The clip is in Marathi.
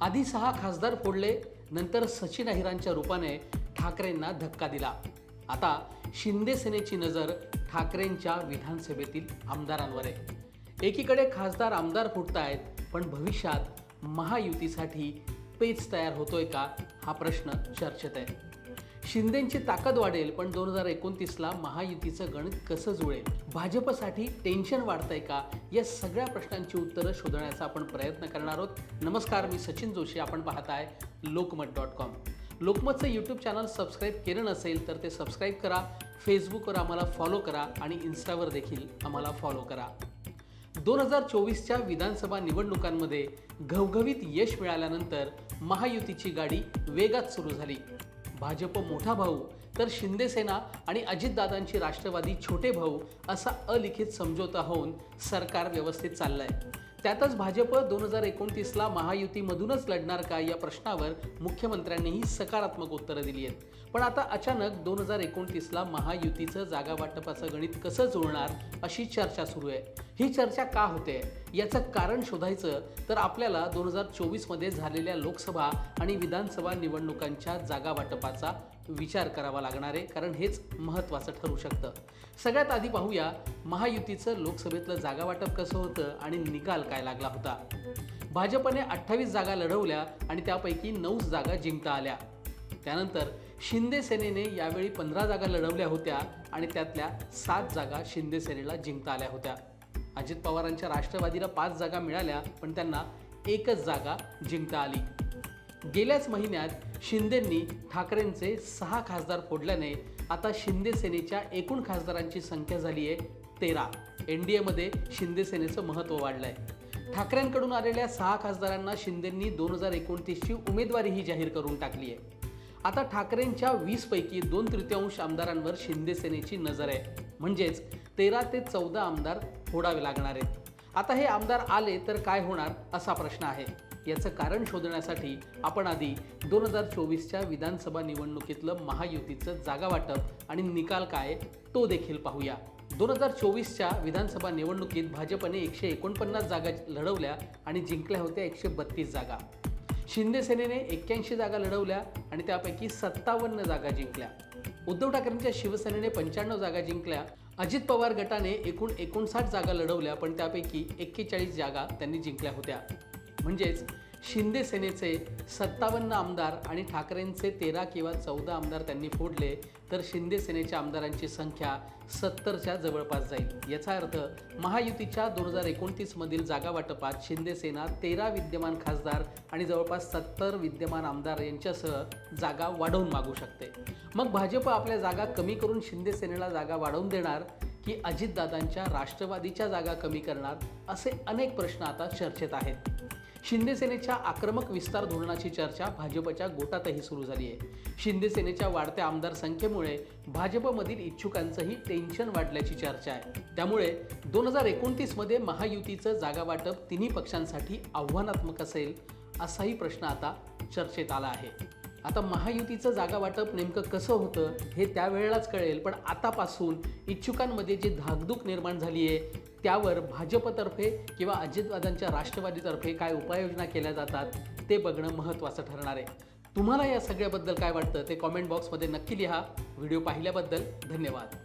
आधी 6 खासदार फोडले, नंतर सचिन अहिरांच्या रूपाने ठाकरेंना धक्का दिला. आता शिंदे सेनेची नजर ठाकरेंच्या विधानसभेतील आमदारांवर आहे. एकीकडे खासदार आमदार फुटतायत, पण भविष्यात महायुतीसाठी पेच तयार होतोय का, हा प्रश्न चर्चेत आहे. शिंदेंची ताकद वाढेल, पण 2029ला महायुतीचं गणित कसं जुळेल, भाजपसाठी टेन्शन वाढतंय का, या सगळ्या प्रश्नांची उत्तरं शोधण्याचा आपण प्रयत्न करणार आहोत. नमस्कार, मी सचिन जोशी. आपण पाहताय लोकमत.com. लोकमतचं यूट्यूब चॅनल सबस्क्राईब केलं नसेल तर ते सबस्क्राईब करा. फेसबुकवर आम्हाला फॉलो करा आणि इन्स्टावर देखील आम्हाला फॉलो करा. 2024च्या विधानसभा निवडणुकांमध्ये घवघवीत यश मिळाल्यानंतर महायुतीची गाडी वेगात सुरू झाली. भाजप मोठा भाऊ तर शिंदेसेना आणि अजितदादांची राष्ट्रवादी छोटे भाऊ असा अलिखित समझोता होऊन सरकार व्यवस्थित चाललंय. त्यातच भाजप 2029ला महायुतीमधूनच लढणार का, या प्रश्नावर मुख्यमंत्र्यांनीही सकारात्मक उत्तरं दिली आहेत. पण आता अचानक 2029ला महायुतीचं जागा वाटपाचं गणित कसं जुळणार, अशी चर्चा सुरू आहे. ही चर्चा का होते, याचं कारण शोधायचं तर आपल्याला 2024मध्ये झालेल्या लोकसभा आणि विधानसभा निवडणुकांच्या जागा वाटपाचा विचार करावा लागणार आहे, कारण हेच महत्त्वाचं ठरू शकतं. सगळ्यात आधी पाहूया महायुतीचं लोकसभेतलं जागा वाटप कसं होतं आणि निकाल काय लागला होता. भाजपने 28 जागा लढवल्या आणि त्यापैकी 9 जागा जिंकता आल्या. त्यानंतर शिंदे सेनेने यावेळी 15 जागा लढवल्या होत्या आणि त्यातल्या 7 जागा शिंदे सेनेला जिंकता आल्या होत्या. अजित पवारांच्या राष्ट्रवादीला 5 जागा मिळाल्या, पण त्यांना एकच जागा जिंकता आली. गेल्याच महिन्यात शिंदेंनी ठाकरेंचे 6 खासदार फोडल्याने आता शिंदे सेनेच्या एकूण खासदारांची संख्या झाली आहे 13. एनडीएमध्ये शिंदे सेनेचं महत्त्व वाढलंय. ठाकरेंकडून आलेल्या 6 खासदारांना शिंदेंनी 2029ची उमेदवारीही जाहीर करून टाकली आहे. आता ठाकरेंच्या 20 पैकी 2/3 आमदारांवर शिंदे सेनेची नजर आहे. म्हणजेच 13 ते 14 आमदार फोडावे लागणार आहेत. आता हे आमदार आले तर काय होणार, असा प्रश्न आहे. याचं कारण शोधण्यासाठी आपण आधी 2024च्या विधानसभा निवडणुकीतलं महायुतीचं जागा वाटप आणि निकाल काय तो देखील पाहूया. 2024च्या विधानसभा निवडणुकीत भाजपने 149 जागा लढवल्या आणि जिंकल्या होत्या 132 जागा. शिंदे सेनेने 81 जागा लढवल्या आणि त्यापैकी 57 जागा जिंकल्या. उद्धव ठाकरेंच्या शिवसेनेने 95 जागा जिंकल्या. अजित पवार गटाने एकूण 59 जागा लढवल्या, पण त्यापैकी 41 जागा त्यांनी जिंकल्या होत्या. म्हणजेच शिंदे सेनेचे 57 आमदार आणि ठाकरेंचे 13 किंवा 14 आमदार त्यांनी फोडले, तर शिंदे सेनेच्या आमदारांची संख्या 70च्या जवळपास जाईल. याचा अर्थ महायुतीच्या 2029मधील जागा वाटपात शिंदे सेना 13 विद्यमान खासदार आणि जवळपास 70 विद्यमान आमदार यांच्यासह जागा वाढवून मागू शकते. मग भाजप आपल्या जागा कमी करून शिंदे सेनेला जागा वाढवून देणार की अजितदादांच्या राष्ट्रवादीच्या जागा कमी करणार, असे अनेक प्रश्न आता चर्चेत आहेत. शिंदे सेनेच्या आक्रमक विस्तार धोरणाची चर्चा भाजपच्या गोटातही सुरू झाली आहे. शिंदे सेनेच्या वाढत्या आमदार संख्येमुळे भाजपमधील इच्छुकांचंही टेन्शन वाढल्याची चर्चा आहे. त्यामुळे 2029मध्ये महायुतीचं जागा वाटप तिन्ही पक्षांसाठी आव्हानात्मक असेल, असाही प्रश्न आता चर्चेत आला आहे. आता महायुतीचं जागा वाटप नेमकं कसं होतं हे त्यावेळेलाच कळेल, पण आतापासून इच्छुकांमध्ये जी धाकधूक निर्माण झाली आहे त्यावर भाजपतर्फे किंवा अजितदादांच्या राष्ट्रवादीतर्फे काय उपाययोजना केल्या जातात ते बघणं महत्त्वाचं ठरणार आहे. तुम्हाला या सगळ्याबद्दल काय वाटतं ते कॉमेंट बॉक्समध्ये नक्की लिहा. व्हिडिओ पाहिल्याबद्दल धन्यवाद.